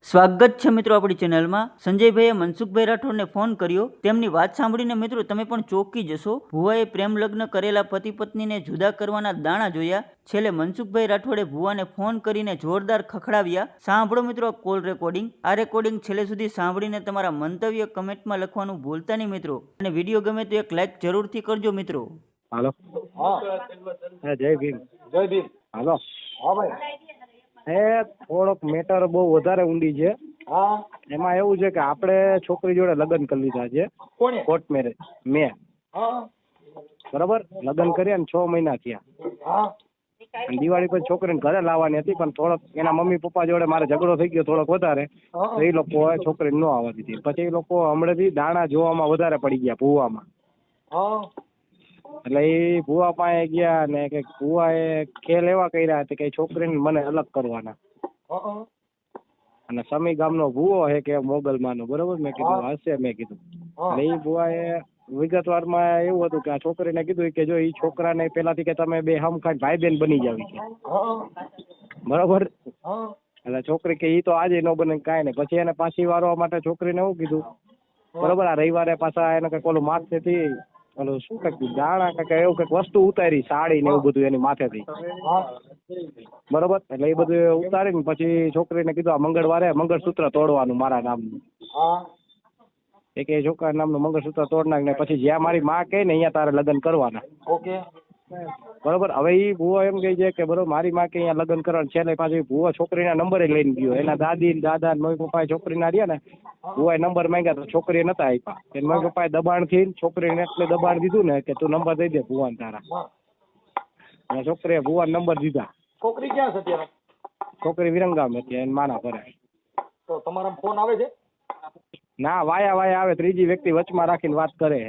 સ્વાગત છે મિત્રો આપણી ચેનલમાં। સંજયભાઈએ મનસુખભાઈ રાઠોડને ફોન કર્યો। તેમની વાત સાંભળીને મિત્રો તમે પણ ચોંકી જશો। ભુવાએ પ્રેમ લગ્ન કરેલા પતિ પત્નીને જુદા કરવાના દાણા જોયા। છેલ્લે મનસુખભાઈ રાઠોડે ભુવાને ફોન કરીને જોરદાર ખખડાવ્યા। સાંભળો મિત્રો કોલ રેકોર્ડિંગ। આ રેકોર્ડિંગ છેલ્લે સુધી સાંભળીને તમારા મંતવ્ય કમેન્ટમાં લખવાનું ભૂલતા નહીં મિત્રો। અને વિડીયો ગમે તો એક લાઈક જરૂરથી કરજો મિત્રો। હાલો હા જય ભીમ જય ભીમ। હાલો હા ભાઈ। થોડોક મેટર બહુ વધારે ઊંડી છે। હા એમાં એવું છે કે આપણે છોકરી જોડે લગ્ન કરી લીધા છે, કોણે? કોર્ટ મેરેજ મેં, હા બરાબર। લગ્ન કર્યા ને 6 મહિના થયા હા અને દિવાળી પછી છોકરીને ઘરે લાવવાની હતી, પણ થોડોક એના મમ્મી પપ્પા જોડે મારે ઝઘડો થઈ ગયો થોડોક વધારે, તો એ લોકો છોકરીને ન આવવા દીધી। પછી એ લોકો હમણાંથી દાણા જોવામાં વધારે પડી ગયા ભૂવામાં। હા એટલે એ ભૂવા પાસે ગયા ને કે ભૂવાએ ખેલ એવા કર્યા કે છોકરીને મને અલગ કરવાના। હા અને સમી ગામનો ભૂવો છે કે મોગલમાંનો, બરોબર। મેં કીધું હશે, મેં કીધું એટલે એ ભૂવાએ વિગતવારમાં એવું હતું કે આ છોકરીને કીધું કે જો એ છોકરાને પેલાથી કે તમે બે હમખાઈ ભાઈ બેન બની જાવ કે, બરોબર। એટલે છોકરી કે ઈ તો આજે ન બને કાંઈ નહીં। પછી એને પાછી વારવા માટે છોકરીને એવું કીધું, બરોબર। આ રવિવારે પાછા એને કઈક ઓલું માથેથી ઓલું શું કઈક દાણા કઈક એવું કઈક વસ્તુ ઉતારી, સાડી ને એવું બધું એની માથેથી, બરોબર। એટલે એ બધું ઉતારીને પછી છોકરીને કીધું આ મંગળવારે મંગળસૂત્ર તોડવાનું મારા નામનું। એક એ છોકરા નામનું મંગળસૂત્ર તોડ નાખ ને પછી જ્યાં મારી માં કહે ને અહીંયા તારે લગ્ન કરવાના, ઓકે બરોબર। હવે એ ભૂવો એમ કહે છે કે બરોબર મારી માં કે અહીંયા લગ્ન કરવાનું। છેલ્લે પાછી ભૂવો છોકરીના નંબરે લઈને ગયો, એના દાદી દાદા મમ્મી પપ્પા છોકરીના રહ્યા ને, ભૂવાએ નંબર માંગ્યા તો છોકરીએ નતા આપ્યા। એના મમ્મી પપ્પાએ દબાણથી છોકરીને એટલે દબાણ દીધું ને કે તું નંબર દઈ દે ભૂવાને તારા, અને છોકરીએ ભૂવાને નંબર દીધા। છોકરી ક્યાં છે અત્યારે? છોકરી વિરંગામ હતી એને માના કરે। તો તમારા ફોન આવે છે? ના, વાયા વાયા આવે, ત્રીજી વ્યક્તિ વચમાં રાખીને વાત કરે।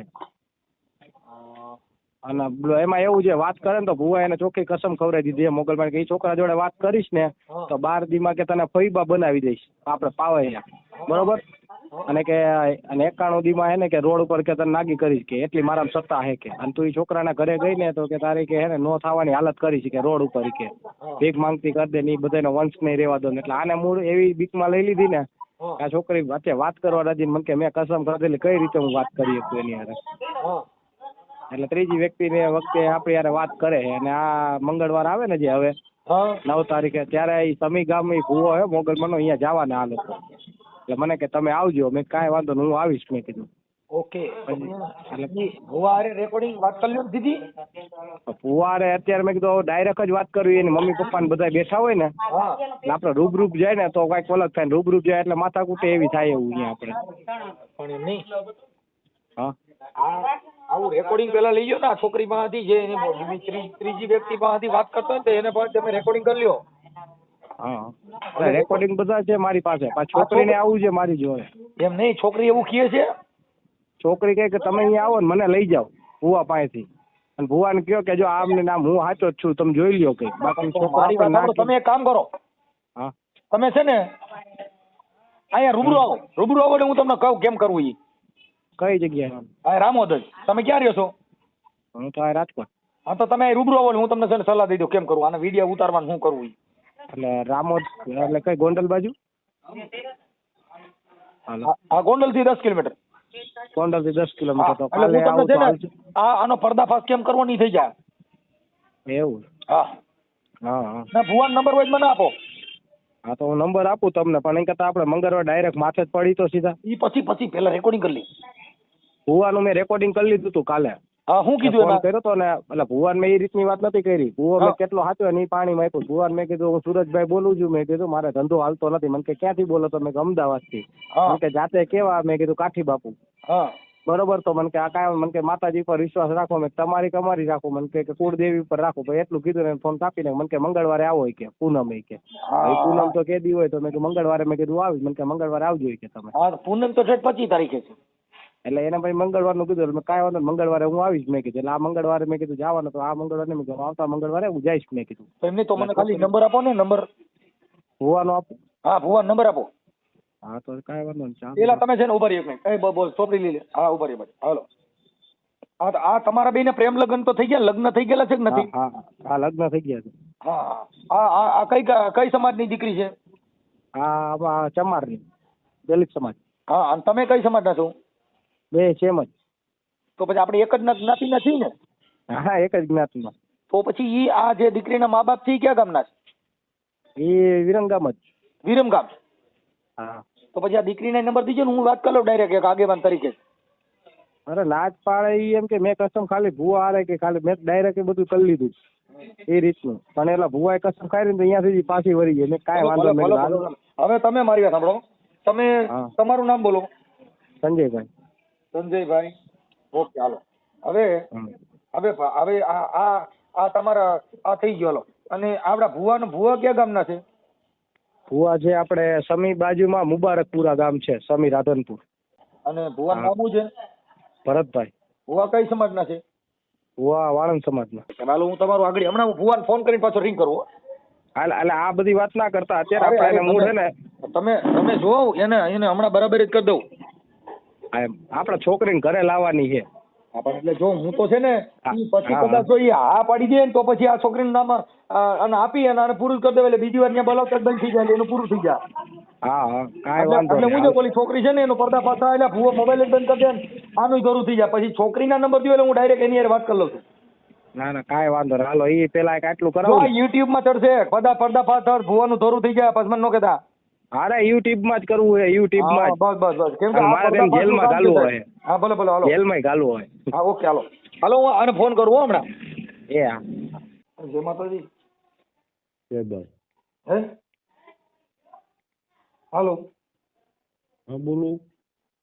અને એમાં એવું છે વાત કરે ને તો ભૂવા એને ચોખ્ખી કસમ ખવડાવી દીધી મોગલમાં કે એ છોકરા જોડે વાત કરીશ ને તો 12 દીમાં કે તને ફઈબા બનાવી દઈશ આપણે પાવૈયા, બરોબર। અને કે અને 91 દીમાં એને કે રોડ ઉપર કે તને નાગી કરીશ કે એટલી મારામાં સત્તા હે કે, અને તું એ છોકરાના ઘરે ગઈ ને તો કે તારી કે હે ને નો થવાની હાલત કરીશ કે રોડ ઉપર કે ભીખ માંગતી કરી દે ને એ બધાનો વંશ નહીં રહેવા દો ને। એટલે આને મૂળ એવી બીકમાં લઈ લીધી ને આ છોકરી વચ્ચે વાત કરવા રાજી, મને કે મેં કસમ ખાધેલી કઈ રીતે હું વાત કરી શકું એની હારે। એટલે ત્રીજી વ્યક્તિને વખતે આપણી યારે વાત કરે અને આ મંગળવાર આવે ને જે હવે 9 તારીખે ત્યારે એ સમી ગામ ભૂવો હે મોગલમાંનો અહીંયા જવાના આ લોકો। એટલે મને કે તમે આવજો, મેં કાંઈ વાંધો નહીં હું આવીશ, મેં કીધું ઓકે। ભુવા હારે રેકોર્ડિંગ વાત કરી લ્યો દીધી? ભૂવારે અત્યારે મેં કીધું ડાયરેક્ટ જ વાત કરવી, એની મમ્મી પપ્પા ને બધા બેઠા હોય ને એટલે આપણે રૂબરૂપ જાય ને તો કઈક અલગ થાય, રૂબરૂપ જાય એટલે માથાકૂટે એવી થાય એવું અહીંયા આપણે। પણ એમ નહીં, હા આવું રેકોર્ડિંગ પેલા લઈ લો ને, છોકરી પાસેથી જે એની ત્રીજી વ્યક્તિ પાસેથી વાત કરતો હોય તો એને પણ તમે રેકોર્ડિંગ કરી લ્યો। હા રેકોર્ડિંગ બધા છે મારી પાસે, છોકરીને આવું છે મારી જોડે। એમ નહીં, છોકરી એવું કહે છે? છોકરી કહે કે તમે અહીંયા આવો ને મને લઈ જાઓ ભૂવા પાસેથી, અને ભૂવાને કહો કે જો આમ ને આમ હું સાચો જ છું, તમે જોઈ લ્યો કઈ, બાકી મારી વાત સાંભળો, તમે એક કામ કરો, હા તમે છે ને અહીંયા રૂબરૂ આવો, રૂબરૂ આવો એટલે હું તમને કહું કેમ કરવું ઈ। કઈ જગ્યાએ? હા રામોદ જ। તમે ક્યાં રહ્યો છો? હું તો આ રાજકોટ। હા તો તમે રૂબરૂ આવો એટલે હું તમને છે ને સલાહ દઈ દઉં કેમ કરવું, આને વિડીયો ઉતારવાનું શું કરવું ઈ। એટલે રામોદ એટલે કઈ ગોંડલ બાજુ? હાલો હા ગોંડલ થી 10 કિલોમીટર। ગોંડલ થી 10 કિલોમીટર તો એટલે કાલે હું આવું તમને તો છે ને આનો પર્દાફાશ કેમ કરવો નહીં થઈ જાય। એવું? હા હા હા ના ભુવાનો નંબર હોય તો મને આપો। હા તો હું નંબર આપું તમને, પણ એ કરતા આપણે મંગળવાર ડાયરેક્ટ માથે જ પડી તો સીધા ઈ પછી પેલા રેકોર્ડિંગ કરી લી। ભુવાનું મેં રેકોર્ડિંગ કરી લીધું હતું કાલે। હા શું કીધું ફોન એમાં? કર્યો તો ને એટલે ભુવાન મેં એ રીતની વાત નથી કરી। ભુવો મેં કેટલો હાચ્યો ને એ પાણીમાં આપ્યું। ભુવાન મેં કીધું હું સુરજભાઈ બોલું છું, મેં કીધું મારે ધંધો હાલતો નથી। મને કે ક્યાંથી બોલો તો? મેં અમદાવાદ થી। મને કે જાતે કેવા? મેં કીધું કાઠી બાપુ। હા બરોબર, તો મને કે આ કાંઈ, મને કે માતાજી પર વિશ્વાસ રાખો, મેં તમારી કમારી રાખો, મને કે કુળદેવી પર રાખો, ભાઈ એટલું કીધું ને ફોન કાપીને મને કે મંગળવારે આવો કે પૂનમ કે પૂનમ તો કેદી હોય તો મેં કે મંગળવારે, મેં કીધું આવી, મને કે મંગળવારે આવજો કે તમે। હા પૂનમ તો 25 તારીખે છે એટલે એને ભાઈ મંગળવારનું કીધું, મેં કાંઈ વાંધો મંગળવારે હું આવીશ, મેં કીધું। એટલે આ મંગળવારે મેં કીધું જવાનું, તો આ મંગળવારે મેં કીધું આવતા મંગળવારે હું જઈશ, મેં કીધું। તો એમની તો મને ખાલી નંબર આપો ને, નંબર ભુવાનો આપું? હા ભુવાનો નંબર આપો। હા તો કાંઈ વાંધો નહીં, પેલા તમે છે ને ઉભા રહી એક મિનિટ, બોલ ચોપડી લઈ લે। હા ઉભા રહી, હાલો। હા તો આ તમારા બેને પ્રેમ લગ્ન તો થઈ ગયા, લગ્ન થઈ ગયેલા છે કે નથી? હા લગ્ન થઈ ગયા છે। હા આ કઈ સમાજની દીકરી છે? આમાં ચમારની દલિત સમાજ હા, અને તમે કઈ સમાજના છો? બે સેમ જ. તો પછી આપણે એક જ જ્ઞાતિના છીએ ને? હા, એક જ જ્ઞાતિમાં. તો પછી ઈ આ જે દીકરીના મા બાપ છે ઈ ક્યાં ગામના છે? એ વિરંગામ જ. વિરમગામ. હા. તો પછી આ દીકરીના નંબર દીજો ને, હું વાત કરી લઉં ડાયરેક્ટ એક આગેવાન તરીકે. અરે લાજ પાડે ઈ એમ કે મેં કસમ ખાલી ભૂવા હારે કે ખાલી મેં ડાયરેક્ટ બધું કરી લીધું એ રીતનું. પણ એલા ભૂવાએ કસમ ખાઈ ને અહીંયા સુધી પાછી વળી ગઈ. મેં કાંઈ વાંધો મેં કીધું હાલો. હવે તમે મારી વાત સાંભળો. તમે હા. તમારું નામ બોલો. સંજયભાઈ. સંજયભાઈ. ઓકે, હાલો. હવે હમ. હવે હવે આ તમારા આ થઈ ગયો. હાલો. અને આપડા ભુવા ક્યાં ગામના છે? ભૂવા છે આપણે સમી બાજુમાં મુબારકપુરા ગામ છે, સમી રાધનપુર. અને ભુવાનું હા. નામ છે? ભરતભાઈ. ભુવા કઈ સમાજના છે? ભૂવા વાણંદ સમાજના. હાલો, હું તમારું આગળ હમણાં હું ભુવાને ફોન કરીને પાછો રિંગ કરું. એટલે આ બધી વાત ના કરતા અત્યારે આપણે એને મૂળ છે ને તમે જોવો એને હમણાં બરાબર જ કરી દઉં. આપણા છોકરીને ઘરે લાવવાની છે. એટલે જો હું તો છે ને ઈ પછી હા. કદાચ જો ઈ હા પાડી દે ને તો પછી આ છોકરીનું નામ અને આપી અને આને પૂરું કરી દે એટલે બીજી વાર ત્યાં બોલાવતા જ બંધ થઈ જાય એટલે એનું પૂરું થઈ જાય. હા હા કાંઈ વાંધો એટલે હું જો નહીં. પેલી છોકરી છે ને એનો પર્દાફાશ થાય એટલે ભૂવો મોબાઈલ જ બંધ કરી દે ને આનું ધરું થઈ જાય. પછી છોકરીના નંબર દો એટલે હું ડાયરેક્ટ એની હારે વાત કરી લઉં છું. ના ના કાંઈ વાંધો નહીં. હાલો ઈ પેલા એક આટલું જો કરાવો. યુટ્યુબ માં ચડશે પર્દાફાશ થશે ભૂવાનું ધરું થઈ જાય પછી મને ન કહેતા. અરે યુટ્યુબ માં જ કરવું છે, યુટ્યુબ માં જ. બસ કેમ કે અને આ મારે તેમ પર્દાફાશનું જેલમાં કામ ઘાલવું છે. હોય. હા ભલે હાલો. જેલમાં ઘાલવું હોય. હા ઓકે હાલો હું આને ફોન કરું હો હમણાં. એ હા. જય માતાજી. જય બાઈ. હે હાલો. હા બોલો.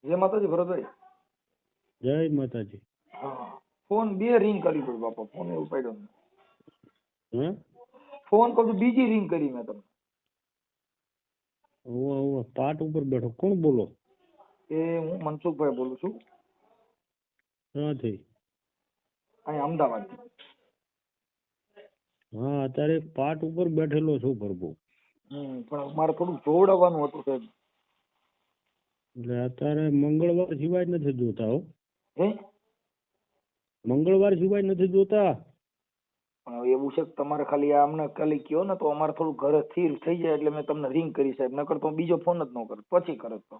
જય માતાજી ભરતભાઈ. જય માતાજી. હા ફોન 2 રિંગ કરી દો બાપા, ફોન એવું પડ્યો હે ફોન કરું બીજી રિંગ કરી મેં તમને. ઓવા પાટ ઉપર બેઠો. કોણ બોલો? એ હું મનસુખભાઈ બોલું છું, ક્યાંથી? અહીં અમદાવાદ. હા અત્યારે પાટ ઉપર બેઠેલો છું પ્રભુ. પણ મારે થોડું જોવડાવવાનું હતું સાહેબ. એટલે અત્યારે મંગળવાર સિવાય નથી જોતા હો. હે મંગળવાર સિવાય નથી જોતા. પણ એવું છે કે તમારે ખાલી આ અમને ખાલી કયો ને તો અમારે થોડું ઘરે સ્થિર થઈ જાય એટલે મેં તમને રિંગ કરી સાહેબ, નકર તો બીજો ફોન જ ન કરે પછી કરે તો.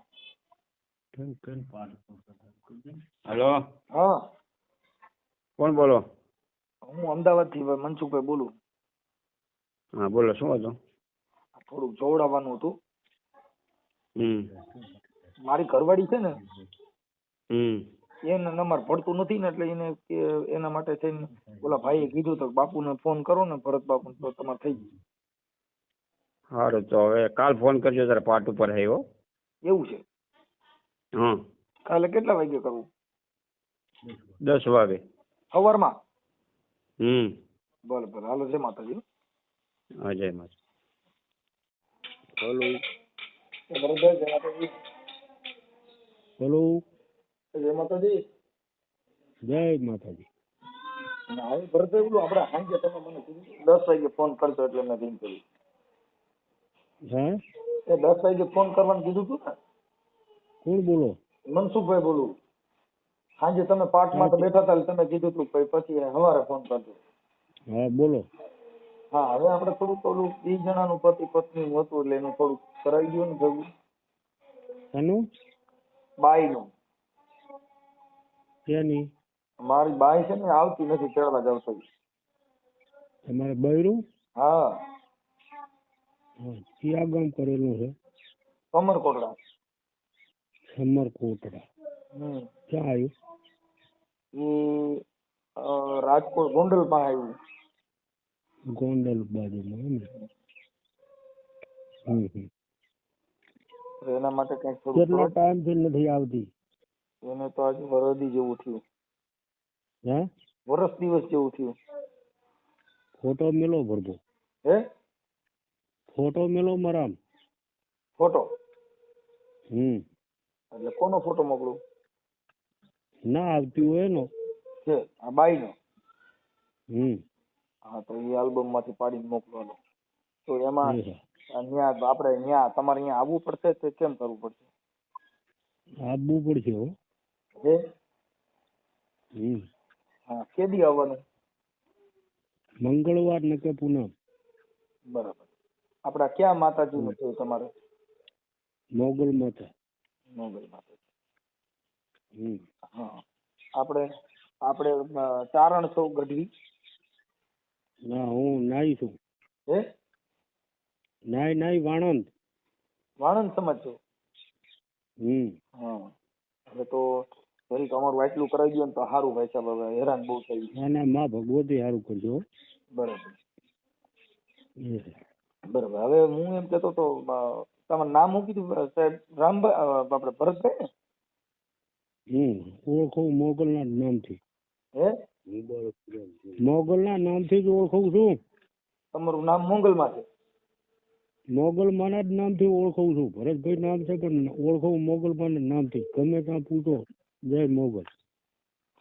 હેલો હા કોણ બોલો? હું અમદાવાદ થી મનસુખભાઈ બોલું. હા બોલો શું હતું? થોડુંક જોવડાવવાનું હતું. મારી ઘરવાળી છે ને એને નંબર પડતું નથી ને એટલે એને એના માટે થઈને ઓલા ભાઈએ કીધું તો બાપુને ફોન કરો ને ભરત બાપુ તો તમારે થઈ ગયું. સારું તો હવે કાલ ફોન કરજો ત્યારે પાટ ઉપર છે હો. એવું છે? હા કાલે કેટલા વાગે કરવું? 10 વાગે સવારમાં? ભલે હાલો જય માતાજી. હા જય માતા. હેલો ભરતભાઈ જય માતાજી. હેલો જય માતાજી. જય માતાજી. હા ભરતભાઈ બોલું આપણે સાંજે તમે મને કીધું 10 વાગે ફોન કરજો એટલે મેં રિંગ કરી. હા એ 10 વાગે ફોન કરવાનું કીધું હતું ને? કોણ બોલો? મનસુખભાઈ બોલું. સાંજે તમે પાર્ટમાં તો બેઠા હતા એટલે તમે કીધું હતું પછી સવારે ફોન કરજો. હા બોલો. હા હવે આપણે થોડુંક ઓલું 2 જણાનું પતિ પત્ની હતું એટલે એનું થોડુંક કરાવી દો ને ભેગું. શાનું? બાઈનું. ક્યાંની? મારી બાઈ છે ને આવતી નથી તેડવા જાવ છો. તમારે બૈરું? હા ક્યાં ગામ કરેલું છે? કમરકોટડા. સમરકોટડા ક્યાં આવ્યું? એ રાજકોટ ગોંડલ પાસે આવ્યું. ગોંડલ બાજુમાં એમ ને? તો એના માટે કંઈક કેટલા થોડું ટાઈમથી નથી આવતી? એને તો આજે વરદી જેવું થયું. હે વરસ દિવસ જેવું થયું. ફોટો મેલો ભરતો. હે ફોટો મેલો મારા. ફોટો? એટલે કોનો ફોટો મોકલું? ના આવતી હોય એનો છે આ બાઈનો? હા તો એ આલ્બમ માંથી પાડીને મોકલવાનો. તો એમાં અહીંયા આપણે અહીંયા તમારે અહીંયા આવવું પડશે તો કેમ કરવું પડશે? આવવું પડશે હો. હે હા કેદી આવવાનું? મંગળવાર ને કે પૂનમ. બરાબર. આપડા ક્યાં માતાજીનું છે તમારે? મોગલ માથે. મોગલમાં. હમ. હા, આપણે આપણે ચારણ છો ગઢવી? ના, હું નાઈ છું. હે, નાઈ વાણંદ. વાણંદ સમાજ છો? હમ. હા, હવે તો જરીક અમારું આટલું કરાવી દો ને તો સારું ભાઈ સાહેબ, હવે હેરાન બહુ થઈ ગયું. ના માં ભગવતી સારું કરજો. બરાબર એ. બરાબર. હવે હું એમ કહેતો તો તમારું નામ શું કીધું સાહેબ? રામભાઈ, આપણે ભરતભાઈ ને? ઓળખું મોગલના જ નામથી. હે, મોગલના નામથી જ ઓળખું છું. તમારું નામ મોગલમાં છે? મોગલમાના જ નામથી ઓળખું છું. ભરતભાઈ નામ છે પણ ઓળખું મોગલમાના નામથી. ગમે ત્યાં પૂછો જય મોગલ.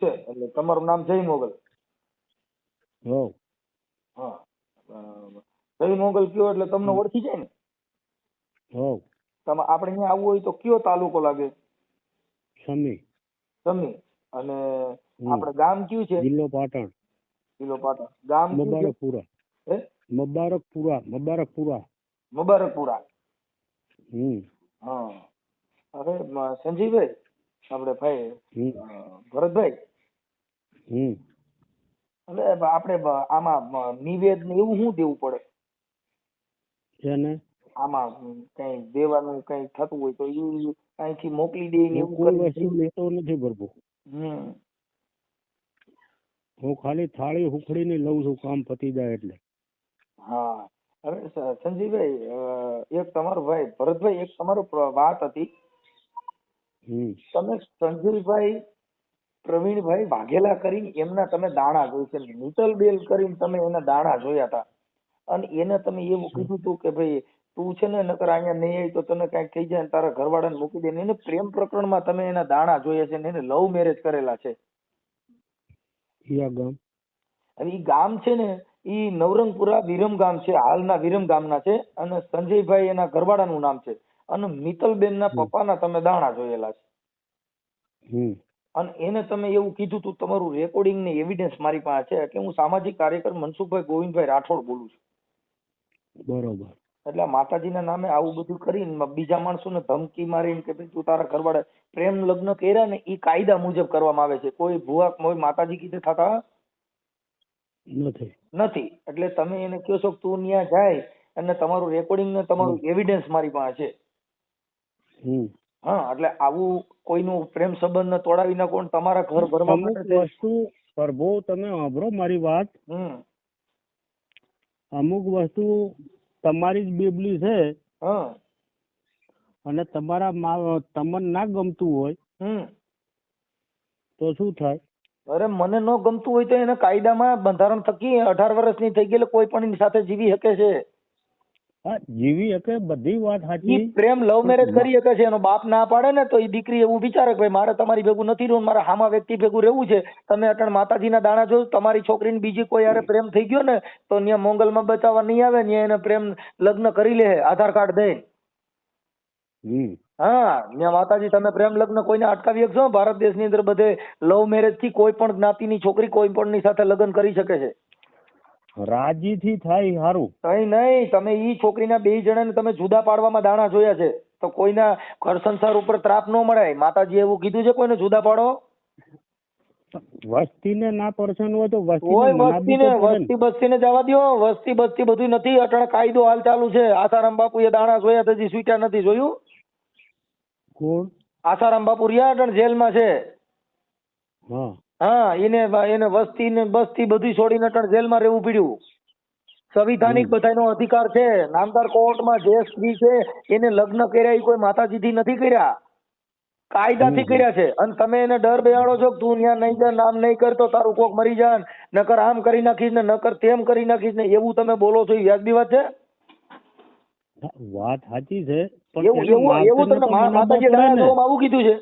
છે એટલે તમારું નામ જય મોગલ? હો. હા, જય મોગલ કયો એટલે તમને ઓળખી જાય ને? હો. તમે આપણે અહીંયા આવવું હોય તો કયો તાલુકો લાગે? સમી. સમી. અને આપણે ગામ કયું છે? જિલ્લો પાટણ. જિલ્લો પાટણ. ગામ કયું છે? મુબારકપુરા. હે, મુબારકપુરા. મુબારકપુરા. હમ. હા. હવે સંજીવભાઈ, આપણે ભાઈ ભરતભાઈ, હમ. એટલે આપણે આમાં નિવેદ ને એવું શું દેવું પડે? એને આમાં કઈ દેવાનું કઈ થતું હોય તો એ અહીંથી મોકલી દે ને હું એવું કોઈ કરી? વસ્તુ લેતો નથી પ્રભુ. હમ. હું ખાલી થાળી હુખડીને લઉં છું કામ પતી જાય એટલે. હા. હવે સંજીવભાઈ, એક તમારો ભાઈ ભરતભાઈ, એક તમારો વાત હતી. હમ. તમે સંજયભાઈ પ્રવીણભાઈ વાઘેલા કરીને એમના તમે દાણા જોઈ છે, નીતલબેન કરીને તમે એના દાણા જોયા હતા, અને એને તમે એવું કીધું હતું કે ભાઈ તું છે ને નકર અહીંયા નહીં આવી તો તને કઈક થઈ જાય ને તારા ઘરવાળાને મૂકી દે. એને પ્રેમ પ્રકરણમાં તમે એના દાણા જોયા છે ને એને લવ મેરેજ કરેલા છે. યા ગામ. અને ઈ ગામ છે ને ઈ નવરંગપુરા વિરમ ગામ છે, હાલના વિરમ ગામના છે, અને સંજયભાઈ એના ઘરવાળાનું નામ છે, અને મિત્તલબેન ના પપ્પાના તમે દાણા જોયેલા છે. હમ. અને એને તમે એવું કીધું તું, તમારું રેકોર્ડિંગ ને એવિડન્સ મારી પાસે છે, કે હું સામાજિક કાર્યકર મનસુખભાઈ ગોવિંદભાઈ રાઠોડ બોલું છું. બરોબર. એટલે આ માતાજીના નામે આવું બધું કરીને બીજા માણસોને ધમકી મારીને કે ભાઈ તું તારા ઘરવાળા પ્રેમ લગ્ન કર્યા ને એ કાયદા મુજબ કરવામાં આવે છે. કોઈ ભુવા કોઈ માતાજી કીધે થતા નથી. એટલે તમે એને કહો છો કે તું ત્યાં જાય અને તમારું રેકોર્ડિંગ ને તમારું એવિડન્સ મારી પાસે છે. હા, એટલે આવું કોઈનું પ્રેમ સંબંધ ને તોડાવી નાખો ને તમારા ઘર ભરવા માટે વસ્તુ પ્રભુ તમે સાંભળો મારી વાત. અમુક વસ્તુ તમારી જ બેબલી છે અને તમારા તમને ના ગમતું હોય તો શું થાય? અરે મને ન ગમતું હોય તો એને કાયદામાં બંધારણ થકી 18 વર્ષની થઈ ગયેલી કોઈ પણ એની સાથે જીવી શકે છે. હા, જીવી શકે, બધી વાત સાચી. પ્રેમ લવ મેરેજ કરી શકે છે. એનો બાપ ના પાડે ને તો એ દીકરી એવું વિચારે કે ભાઈ મારે તમારી ભેગું નથી રહેવું, મારે હામા વ્યક્તિ ભેગું રહેવું છે. તમે અટણ માતાજીના દાણા જો તમારી છોકરીને બીજી કોઈ યારે પ્રેમ થઈ ગયો ને તો ત્યાં મોંગલમાં બચાવવા નહીં આવે, ત્યાં એને પ્રેમ લગ્ન કરી લે આધાર કાર્ડ દે. હા, ત્યાં માતાજી તમે પ્રેમ લગ્ન કોઈને અટકાવી શકશો? ભારત દેશની અંદર બધે લવ મેરેજ થી કોઈ પણ જ્ઞાતિની છોકરી કોઈ પણ ની સાથે લગ્ન કરી શકે છે. રાજી થી થાય સારું. કઈ નહીં, તમે ઈ છોકરીના બે જણાને તમે જુદા પાડવામાં દાણા જોયા છે, તો કોઈના ઘર સંસાર ઉપર ત્રાપ ન મળે. માતાજી એવું કીધું છે કોઈને જુદા પાડો? વસ્તીને ના પરસન હોય તો વસ્તી બસ્તીને જવા દો. વસ્તી બસ્તી બધું નથી, અટણ કાયદો હાલ ચાલુ છે. આસારામ બાપુ એ દાણા જોયા હજી સ્વીટ્યા નથી. જોયું? કોણ? આસારામ બાપુ રહ્યા અટણ જેલમાં છે. હા, એને વસ્તી ને બસ્તી બધું છોડીને અટણ જેલમાં રહેવું પડ્યું. સંવિધાનિક બધાનો અધિકાર છે. નામદાર કોર્ટમાં જે સ્ત્રી છે એને લગ્ન કર્યા એ કોઈ માતાજીથી નથી કર્યા, કાયદાથી કર્યા છે. અને તમે એને ડર બેહાડો છો કે તું ત્યાં નહીં જા, નામ નહીં કરતો તારું કોક મરી જાય, નકર આમ કરી નાખીશ ને નકર તેમ કરી નાખીશ ને, એવું તમે બોલો છો. એ વ્યાજબી વાત છે? વાત સાચી છે, એવું તમને માતાજી દાણા જોવામાં આવું કીધું છે?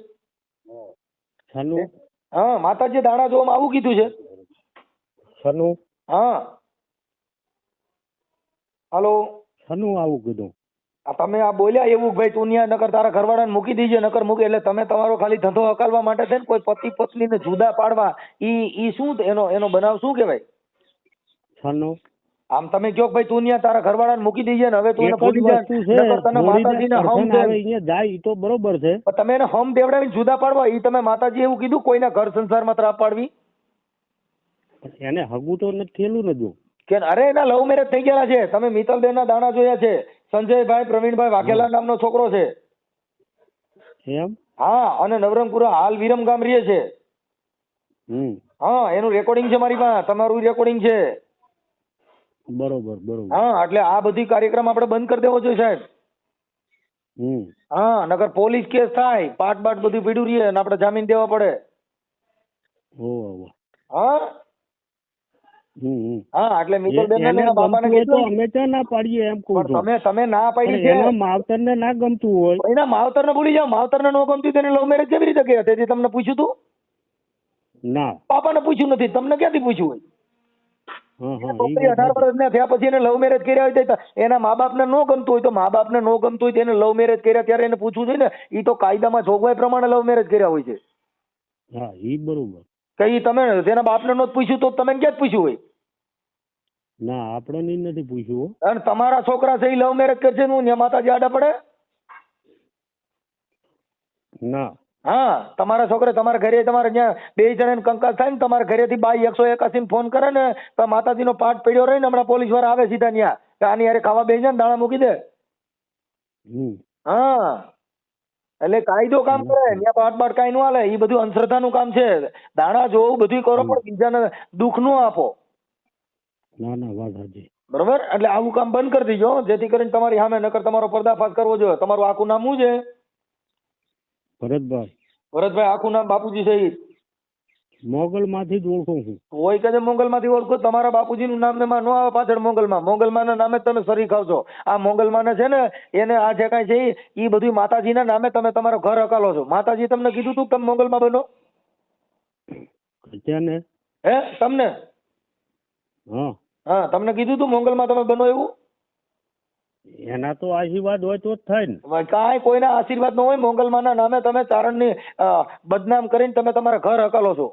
હા, માતાજી દાણા જોવામાં આવું કીધું છે? હા, હાલો, આવું કીધું? તમે આ બોલ્યા એવું ભાઈ તું ન્યા નકર તારા ઘરવાળાને મૂકી દીજે, નકર મૂકે. એટલે તમે તમારો ખાલી ધંધો હકાલવા માટે છે ને કોઈ પતિ પત્નીને જુદા પાડવા, ઈ શું એનો બનાવ શું કહેવાય? આમ તમે કહો કે ભાઈ તું ત્યાં તારા ઘરવાળાને મૂકી દેજે ને હવે તું એને એક જ ભૂલી જા વસ્તુ છે, નકર તને માતાજીને હમ અડચણ છે આવે અહીંયા જાય ઈ તો બરોબર છે. પણ તમે એને હમ દેવડાવીને જુદા પાડવા ઈ તમે માતાજી એવું કીધું કોઈના ઘર સંસારમાં ત્રાપ પાડવી એને હગું તો નથી થયેલું ને જો. કે અરે એના લવ મેરેજ થઈ ગયેલા છે તમે મિત્તલબેન ના દાણા જોયા છે સંજયભાઈ પ્રવીણભાઈ વાઘેલા નામનો છોકરો છે એમ? હા અને નવરંગપુરા હાલ વિરમગામ રહે છે હા એનું રેકોર્ડિંગ છે મારી પાસે તમારું રેકોર્ડિંગ છે બરોબર બરોબર. હા એટલે આ બધી કાર્યક્રમ આપણે બંધ કરી દેવો જોઈએ સાહેબ હા નકર પોલીસ કેસ થાય પાટ બાટ બધું પીડ્યું રહીએ અને આપણે જામીન દેવા પડે ઓહો. હા હા એટલે મિત્તલબેન ને એને એના બાપાને ગમતું હોય તો કીધું અમે ક્યાં ના પાડીએ એમ કહું પણ છું. તમે ના પણ પાડી છે એના માવતરને ના ગમતું હોય. એના માવતરને ભૂલી જાઓ માવતરને ન ગમતી તેને લવ મેરેજ કેવી રીતે કર્યા તેથી તમને પૂછ્યું તું ના. પાપાને પૂછ્યું નથી તમને ક્યાંથી પૂછ્યું હા હા હોય ઈ છોકરી વાત 18 વર્ષના થયા પછી એને લવ મેરેજ કર્યા હોય તો એના મા બાપને ન ગમતું હોય તો મા બાપને ન ગમતું હોય તો એને લવ મેરેજ કર્યા ત્યારે એને પૂછવું જોઈએ ને ઈ તો કાયદામાં જોગવાઈ પ્રમાણે લવ મેરેજ કર્યા હોય છે હા ઈ બરોબર. કે ઈ તમે તેના બાપને નો પૂછ્યું તો તમે ક્યાં પૂછ્યું હોય ના આપણે ની નથી પૂછ્યું હો. અને તમારા છોકરા છે ઈ લવ મેરેજ કરશે ને ત્યાં માતાજી આડા પડે ના. હા તમારા છોકરે તમારા ઘરે તમારે ત્યાં 2 જણાને કંકાસ થાય ને તમારા ઘરેથી બાઈ 181 ને ફોન કરે ને તો માતાજીનો પાઠ પડ્યો રહી ને હમણાં પોલીસ વાળા આવે સીધા ત્યાં કે આની હારે ખાવા બેસી જાય ને દાણા મૂકી દે હા એટલે કાયદો કામ કરે ત્યાં પાઠ બાટ કાંઈ ન હાલે એ બધું અંધશ્રદ્ધાનું કામ છે દાણા જોવું બધું કરો પણ બીજાને દુઃખ ન આપો ના ના વાત સાચી. બરોબર એટલે આવું કામ બંધ કરી દેજો જેથી કરીને તમારી સામે નકર તમારો પર્દાફાશ કરવો જોઈએ તમારું આખું નામ શું છે ભરતભાઈ. ભરતભાઈ આખું નામ બાપુજી સહિત મોગલ માંથી જ ઓળખું છું. હોય કે મોગલમાંથી ઓળખો તમારા બાપુજીનું નામ એમાં ન આવે પાછળ મોગલમાના નામે જ તમે સરી ખાવ છો આ મોગલમાને છે ને એને આ જે કાંઈ છે એ બધું માતાજીના નામે તમે તમારો ઘર હકાલો છો માતાજી તમને કીધું તું કે તમે મોગલમાં બનો ત્યાં હે તમને હા હા તમને કીધું તું મોગલમાં તમે બનો એવું એના તો આશીર્વાદ હોય તો જ થાય ને. કાંઈ કોઈના આશીર્વાદ ન હોય મોગલમાના નામે તમે ચારણની બદનામ કરીને તમે તમારા ઘર હકાલો છો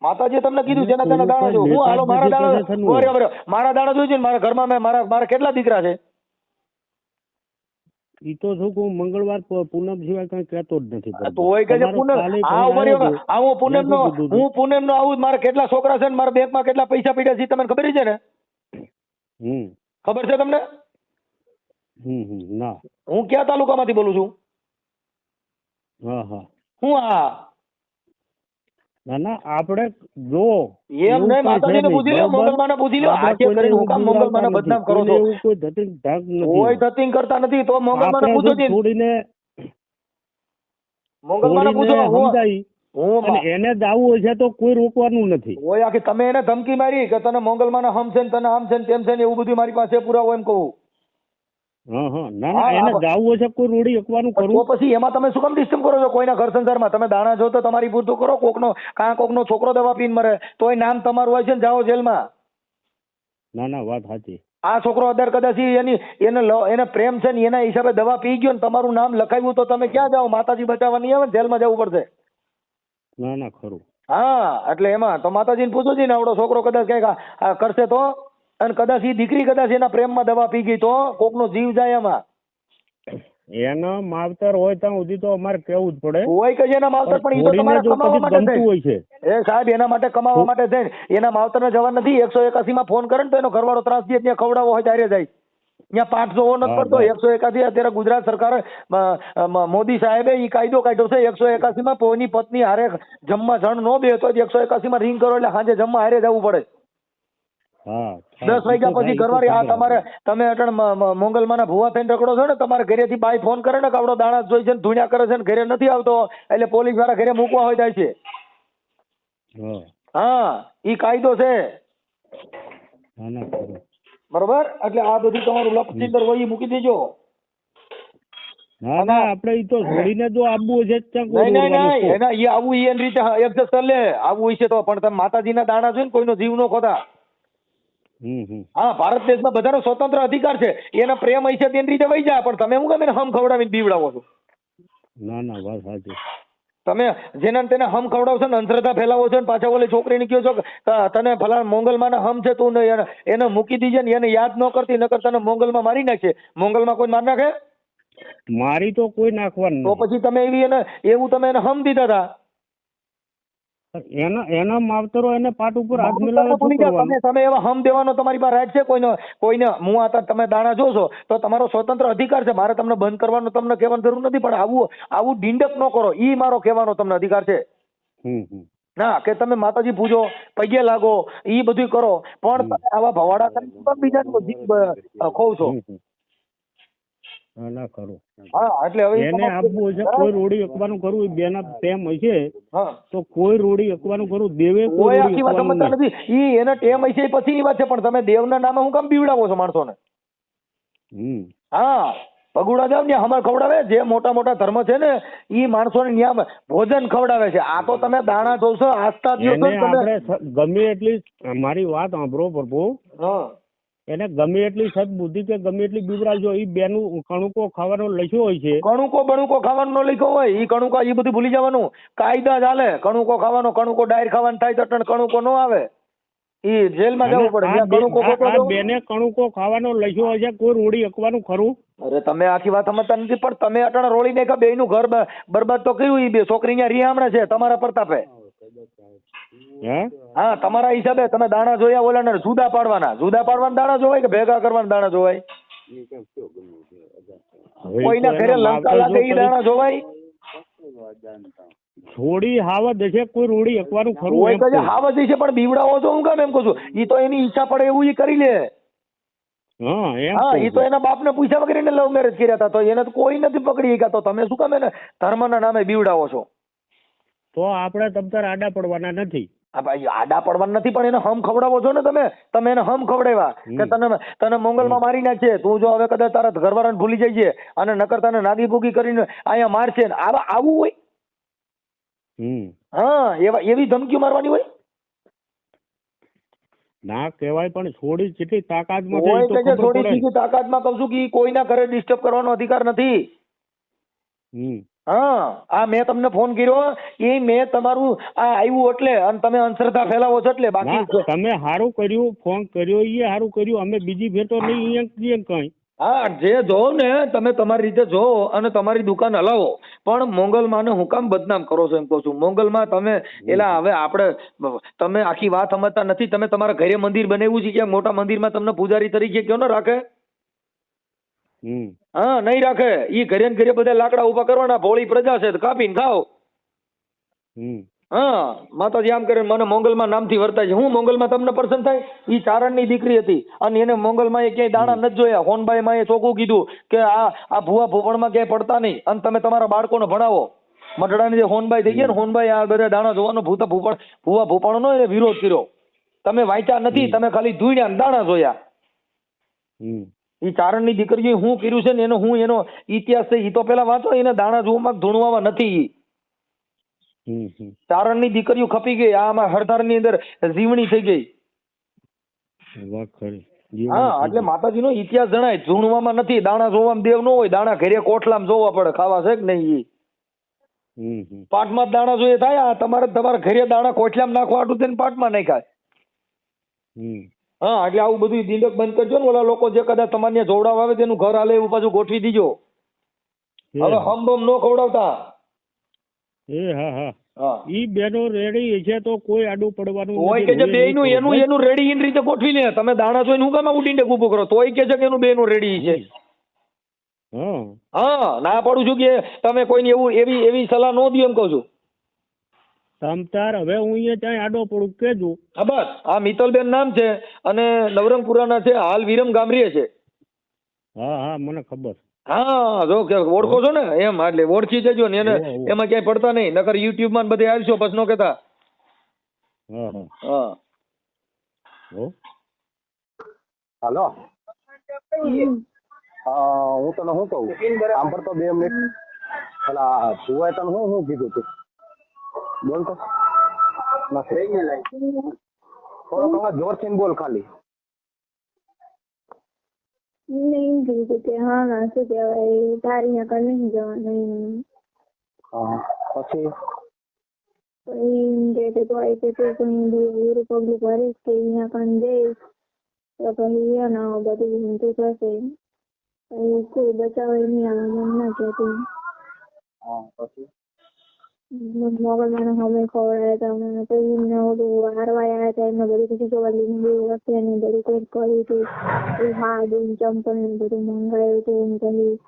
માતાજીએ તમને કીધું જેના તેના દાણા જો હું હાલો મારા દાણા બરાબર મારા દાણા જોઈ છે ને મારા ઘરમાં મેં મારા કેટલા દીકરા છે ઈ તો શું કહું મંગળવાર પૂનમ સિવાય કઈ કહેતો જ નથી. તો હોય કે પૂનમ આ ઉંમરે હું પૂનમ નો આવું મારા કેટલા છોકરા છે ને મારા બેંકમાં કેટલા પૈસા પડ્યા છે તમને ખબર છે ને ખબર છે તમને ના. હું કયા તાલુકામાંથી બોલું છું હા હા હું આ ના ના આપણે જો એમ નહીં માતાજીને પૂછી લો મોગલમાને પૂછી લો આજે કરીને હું કામ મોગલમાને બદનામ કરો છો એવું કોઈ ધતિંગ ધાક નથી. કોઈ ધતિંગ કરતા નથી તો મોગલમાને પૂછો જી છોડીને મોગલમાને પૂછો સમજાઈ હું અને એને જ આવું હોય છે તો કોઈ રોકવાનું નથી. ઓય આખી તમે એને ધમકી મારી કે તને મોગલમાને હમ છે ને તને આમ છે ને તેમ છે ને એવું બધું મારી પાસે પુરાવો એમ કહું હા હા ના ના એને જાવું હોય છે કોઈ રોડી એકવાનું તો કરવું. પછી એમાં તમે શું કામ ડિસ્ટર્બ કરો છો કોઈના ઘર સંસારમાં તમે દાણા જો તો તમારી પૂરતું કરો કોકનો છોકરો દવા પીને મરે તોય નામ તમારું હોય છે ને જાઓ જેલમાં ના ના વાત સાચી. આ છોકરો અત્યારે કદાચ એને પ્રેમ છે ને એના હિસાબે દવા પી ગયો ને તમારું નામ લખાવ્યું તો તમે ક્યાં જાઓ માતાજી બચાવવા નહીં આવે ને જેલમાં જવું પડશે ના ના ખરું. હા એટલે એમાં તો માતાજીને પૂછો છે ને આવડો છોકરો કદાચ કઈક કરશે તો અને કદાચ એ દીકરી કદાચ એના પ્રેમમાં દવા પી ગઈ તો કોકનો જીવ જાય એમાં એનો માવતર હોય ત્યાં સુધી તો અમારે કેવું જ પડે. હોય કે એના માવતર પણ એ તો તમારે કમાવા માટે ગમતું હોય છે. એ સાહેબ એના માટે કમાવા માટે થઈને એના માવતરને જવા નથી 181 માં ફોન કરે ને તો એનો ઘરવાળો ત્રાસ દે ત્યાં ખવડાવો હોય ત્યારે જાય ત્યાં પાઠ જોવો નથી પડતો 181 અત્યારે ગુજરાત સરકાર મોદી સાહેબે ઈ કાયદો કાઢ્યો છે 181 માં કોઈની પત્ની હારે જમવા જણ નો બે તો 181 માં રિંગ કરો એટલે સાંજે જમવા હારે જવું પડે. 10 વાગ્યા પછી ઘરવાળી આ તમારે તમે અટણ મોગલમાના ભુવા થઈને રખડો છો ને તમારે ઘરેથી બાઈ ફોન કરે ને કે આવડો દાણા જોઈ છે ને ધૂણ્યા કરે છે ને ઘરે નથી આવતો એટલે પોલીસ વાળા ઘરે મૂકવા હોય જાય છે. હા ઈ કાયદો છે બરોબર એટલે આ બધું તમારું લપચિંદર હોય મૂકી દેજો. ના ના આપણે ઈ તો છોડીને જો આવવું છે નહીં એના એ આવું એની રીતે એડજસ્ટ કરી લે આવું હોય છે તો પણ તમે માતાજીના દાણા જોઈને કોઈનો જીવ નો ખોતા. હા ભારત દેશમાં બધાનો સ્વતંત્ર અધિકાર છે એના પ્રેમ હશે તેની રીતે વહી જાય પણ તમે હું કેમ એને હમ ખવડાવીને બીવડાવો છો. ના ના વાત સાચી. તમે જેના તેને હમ ખવડાવશો ને અંધશ્રદ્ધા ફેલાવો છો ને પાછા ઓલી છોકરીને કહો છો કે તને ફલાણા મોંગલમાં હમ છે તું એને મૂકી દીજે ને એને યાદ ન કરતી નકર તને મોંગલમાં મારી નાખે. મોંગલમાં કોઈ મારી નાખે? મારી તો કોઈ નાખવાનું તો પછી તમે એવું તમે એને હમ દીધા હતા. એના માવતરો એને પાટ ઉપર હાથ મિલાવે શું કરવાનું? તમે એવા હમ દેવાનો તમારી પાસે રાઈટ છે? કોઈને હું આ તમે દાણા જોશો તો તમારો સ્વતંત્ર અધિકાર છે. મારે તમને બંધ કરવાનો તમને કહેવાની જરૂર નથી, પણ આવું ડીંડક ન કરો ઈ મારો કહેવાનો તમને અધિકાર છે. ના કે તમે માતાજી પૂજો, પગે લાગો, ઈ બધું કરો, પણ તમે આવા ભવાડા કરીને બીજાનો જીવ ખોવ છો. ના ખરું. હા એટલે હવે એને આપવું છે કોઈ રોડી અકવાનું કરવું બેના ટેમ હશે તો કોઈ રોડી અકવાનું કરવું દેવે કોઈ આખી વાત સમજતા નથી. ઈ એને ટેમ હશે પછીની વાત છે, પણ તમે દેવના નામે હું કામ બીવડાવો છો માણસોને? હા પગુડા જાવ ને હમણાં ખવડાવે જે મોટા મોટા ધર્મ છે ને ઈ માણસોને ન્યા ભોજન ખવડાવે છે. આ તો તમે દાણા જોશો આસ્થા આપણે ગમે એટલી મારી વાત સાંભળો પ્રભુ, એને ગમે એટલી સદબુદ્ધિ કે ગમે એટલી બીવડાવજો ઈ બેનું કણુકો ખાવાનો લખ્યો હોય છે. કણુકો બણુકો ખાવાનો ન લખ્યો હોય ઈ કણુકા ઈ બધું ભૂલી જવાનું. કાયદા ચાલે કણુકો ખાવાનો. કણુકો ડાયર ખાવાનું થાય તો કણુકો ન આવે, ઈ જેલમાં જવું પડે. બેને કણુકો ખાવાનો લખ્યો હોય છે, કોઈ રોડી અકવાનું ખરું? અરે તમે આખી વાત સમજતા નથી, પણ તમે અટાણે રોળી નાખ્યા બેયનું ઘર બરબાદ તો કર્યું. ઈ બે છોકરી અહીંયા રિયામણે છે તમારા પ્રતાપે. હા તમારા હિસાબે તમે દાણા જોયા ઓલા જુદા પાડવાના દાણા જોવાય કે ભેગા કરવાના દાણા જોવાય? કોઈના ઘરે લંકા લાગે ઈ દાણા જોવાય? થોડી હાવત હશે કોઈ રોડી અકવાનું ખરું? હોય તો હાવત હશે પણ બીવડાવો તો હું કામ એમ કહું છું. ઈ તો એની ઈચ્છા પડે એવું ઈ કરી લે. હા ઈ તો એના બાપને પૂછ્યા વગર એને લવ મેરેજ કર્યા હતા, તો એને તો કોઈ નથી પકડી ગયા. તો તમે શું કામ એને ધર્મના નામે બીવડાવો છો? તો આપણે તમતાર આડા પડવાના નથી. આડા પડવાના નથી, પણ એને હમ ખવડાવો છો ને તમે એને હમ ખવડાવ્યા કે તને મોંગલમાં મારી નાખશે. તું જો હવે કદાચ તારા ઘરવાળાને ભૂલી જાય છે અને નકર તને નાગી ભૂગી કરીને અહીંયા મારશે ને આવું હોય? હા એવી ધમકીઓ મારવાની હોય? ના કહેવાય, પણ છોડી કેટલી તાકાતમાં હોય કે છોડી કેટલી તાકાતમાં કહું છું કે કોઈના ઘરે ડિસ્ટર્બ કરવાનો અધિકાર નથી. હા આ મેં તમને ફોન કર્યો એ મેં તમારું આ આવ્યું એટલે અને તમે અંધશ્રદ્ધા ફેલાવો છો એટલે. બાકી તમે સારું કર્યું ફોન કર્યો એ સારું કર્યું. અમે બીજી ફેર તો નહીં કઈ. હા જે જોવો ને તમે તમારી રીતે જોવો અને તમારી દુકાન હલાવો, પણ મોંગલમાં હું કામ બદનામ કરો છો એમ કહું છું. મોંગલમાં તમે એલા હવે આપણે તમે આખી વાત સમજતા નથી. તમે તમારા ઘરે મંદિર બનાવ્યું છે, ક્યાં મોટા મંદિરમાં તમને પૂજારી તરીકે કયો ને રાખે? હા નહીં રાખે. ઈ ઘરે ને ઘરે બધા લાકડા ઉભા કરવાના. ભોળી પ્રજા છે કાપીને ખાઓ. હા માતાજી આમ કરે મને મોંગલમાં નામથી વર્તાય છે. હું મોંગલમાં તમને પસંદ થાય? ઈ ચારણની દીકરી હતી અને એને મોંગલમાં એ ક્યાંય દાણા નથી જોયા. હોનબાઈ માં એ ચોખ્ખું કીધું કે આ ભૂવા ભૂપણમાં ક્યાંય પડતા નહીં અને તમે તમારા બાળકોને ભણાવો. મઢડાની જે હોનબાઈ થઈ ગયા ને હોનબાઈ આ બધા દાણા જોવાનો ભૂવા ભૂપણનો એને વિરોધ કર્યો. તમે વાંચ્યા નથી, તમે ખાલી ધૂણ્યા દાણા જોયા. ઈ ચારણની દીકરીએ હું કર્યું છે ને એનો ઇતિહાસ છે ઈ તો પેલા વાંચો. એને દાણા જોવામાં ધૂણવામાં નથી. ચારણની દીકરીઓ ખપી ગઈ. આમાં હરધારની અંદર જીવણી થઈ ગઈ. હા એટલે માતાજીનો ઇતિહાસ જણાય. ધૂણવામાં નથી, દાણા જોવામાં દેવ ન હોય. દાણા ઘરે કોઠલામાં જોવા પડે ખાવા છે કે નહીં. પાટમાં જ દાણા જોઈએ થાય. તમારા ઘરે દાણા કોઠલામાં નાખવા આટલું થઈને પાટમાં નાખાય. હા એટલે આવું બધું દિંડક બંધ કરજો ને. ઓલા લોકો જે કદાચ તમારે જોવડાવવા આવે તેનું ઘર હાલે એવું પાછું ગોઠવી દીજો. હવે હમ બમ નો ખવડાવતા. ઈ બેનો રેડી છે તો કોઈ આડું પડવાનું હોય કે બેયનું એનું રેડી એની રીતે ગોઠવી લે. તમે દાણા જોઈને હું કામ આવું ડીંડક ઉભું કરો? તોય કે છે કે એનું બેનું રેડી છે. હા ના પાડું છું કે તમે કોઈની એવી સલાહ ન દો એમ કહું છું. તમતાર હવે હું અહીંયા ત્યાં આડો પડું કેજો. હા બસ આ મિત્તલબેન નામ છે અને નવરંગપુરાના છે. હાલ વિરમ ગામરીએ છે. હા મને ખબર. હા જો કે ઓળખો છો ને એમ એટલે ઓળખી જજો ને એને એમાં ક્યાંય પડતા નહીં. નકર યુટ્યુબ માં બધે આવશો પછી નો કેતા. હા હાલો હું તને શું કહું સાંભળતો 2 મિનિટ. પેલા ભુવાએ તને શું કીધું તું બોલ તો. થોડો જોરથી બોલ ખાલી. નહીં કીધું કે હા શું કહેવાય તારી અહીંયા નહીં જવાનું. પછી પછી કે તો આઈ કે તું કઈ બી પગલું ભરીશ કે અહીંયા કણ જઈશ તો પછી એને બધું ઊંધું થશે પછી કોઈ બચાવે નહીં આવે મને ના કહેતી હા પછી મોગલમાં હવે ખવડાયા હતા મને પછી એમને ઓલું હારવાયા હતા એમને બધું પછી જોવા લીંબુ વખતે ને બધું કંઈક કર્યું હતું એ હા બેન ચંપલ ને બધું મંગાવ્યું હતું પછી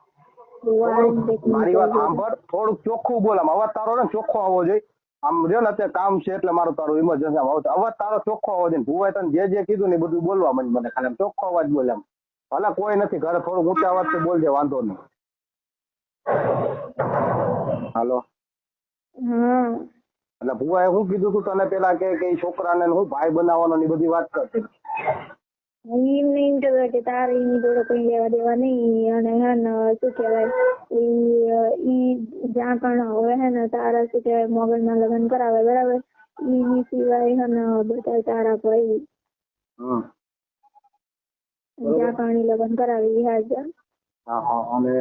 મારી વાત સાંભળ, થોડુંક ચોખ્ખું બોલ. આમ અવાજ તારો ને ચોખ્ખો આવવો જોઈએ. આમ રહ્યો ને અત્યારે કામ છે એટલે મારું તારું ઇમરજન્સી અવાજ તારો ચોખ્ખો આવવો જોઈએ. ભુવાએ તને જે કીધું ને એ બધું બોલવા મને ખાલી આમ ચોખ્ખો અવાજ બોલે. આમ ભલે કોઈ નથી ઘરે, થોડું ઊંચા અવાજથી બોલજે, વાંધો નહીં. હાલો. હા એટલે ભુવાએ શું કીધું તું તને પેલા કે ઈ છોકરાને હું ભાઈ બનાવવાનો ની બધી વાત કરતી? એમને એમ કહેવાય કે તારે એની જોડે કઈ લેવા દેવા નહીં અને હે ને શું કહેવાય ઈ જ્યાં પણ હવે હે ને તારા શું કહેવાય મોગલમાં લગ્ન કરાવે બરાબર એની સિવાય હે ને બધા તારા ભાઈ જ્યાં પણ લગ્ન કરાવે ઈ હાજર. હા હા. અને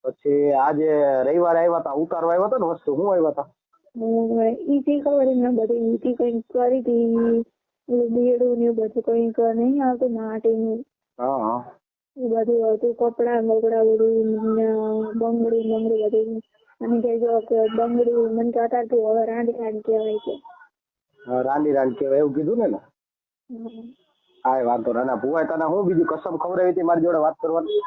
પછી આજે રવિવારે આવ્યા હતા, ઉતારવા આવ્યા હતા ને વસ્તુ, શું આવ્યા હતા? ઈ થી ખબર એમને બધી ઈ થી કઈક કરી હતી બેડું ને બધું કઈક નહીં આવતું માટીનું હા હા. એ બધું હતું કપડા બપડા બધું બંગડી બધું અને કે જો કે બંગડી મને કહેતા તું હવે રાંડી રાંડ કહેવાય છે. હા, રાંડી કહેવાય એવું કીધું ને? હા વાંધો ના. ભુવાએ તને હું બીજું કસમ ખવડાવી હતી મારી જોડે વાત કરવાની?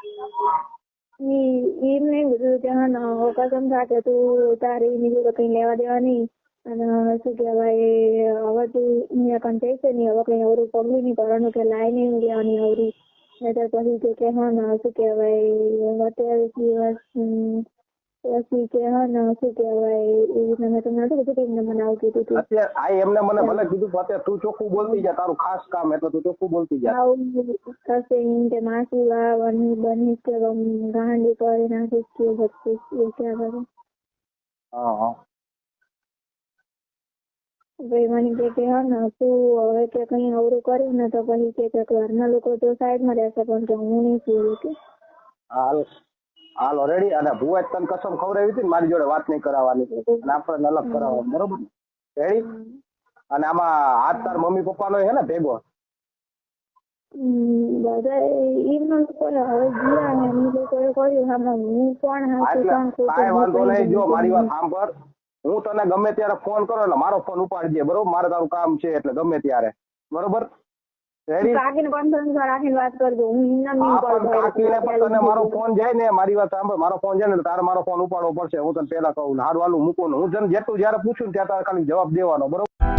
એમ નહીં બધું ત્યાં કસમ સાથે તું તારે એની જોડે કઈ લેવા દેવા નહીં અને શું કહેવાય હવે તું અહીંયા કઈ જઈશે નહીં હવે કઈ અવરું પગલું નહીં કરવાનું કે લાઈ નહીં લેવાની અવરી એટલે પછી કે હા ને શું કહેવાય 28 દિવસ પછી કે હા ને શું કહેવાય એવી રીતના મેં તમને નથી કીધું એમને મને આવું કીધું હતું. અત્યારે આ એમને મને ભલે કીધું પણ અત્યારે તું ચોખ્ખું બોલતી જા, તારું ખાસ કામ એટલે તું ચોખ્ખું બોલતી જા. આવું થશે એમ કે માસી વાવવાની બનીશ કે ગાંડી કરી નાખીશ કે બચીશ એ ક્યાં કરે. હા હા. ભાઈ મને કે હા ને તું હવે કે કઈ અવરું કર્યું ને તો પછી કે ઘરના લોકો તો સાઈડમાં રહેશે પણ કે હું નહીં પીવું કે હાલ રેડી. અને ભુવાએ તને કસમ ખવડાવી હતી ને મારી જોડે વાત નહીં કરાવવાની અને આપણને અલગ કરાવવાનું, બરોબર ને? રેડી. અને આમાં હાથ તાર મમ્મી પપ્પાનો હે ને ભેગો? બધા એમના લોકો હવે ગયા ને એ લોકોએ કર્યું આમાં હું કોણ હાચું કોણ ખોટું કાંઈ વાંધો નહીં. જો મારી વાત સાંભળ, હું તને ગમે ત્યારે ફોન કરો એટલે મારો ફોન ઉપાડજે, બરોબર? મારે તારું કામ છે એટલે ગમે ત્યારે, બરોબર? રેડી. કાકીને કોન્ફરન્સ માં રાખીને વાત કરજો હું એમના નહીં કાકીને પણ તને મારો ફોન જાય ને, મારી વાત સાંભળ, મારો ફોન જાય ને તારે મારો ફોન ઉપાડવો પડશે. હું તને પેલા કહું હારું હાલું મૂકું. હું જેટલું જયારે પૂછું ને ત્યાં તારે ખાલી જવાબ દેવાનો, બરોબર?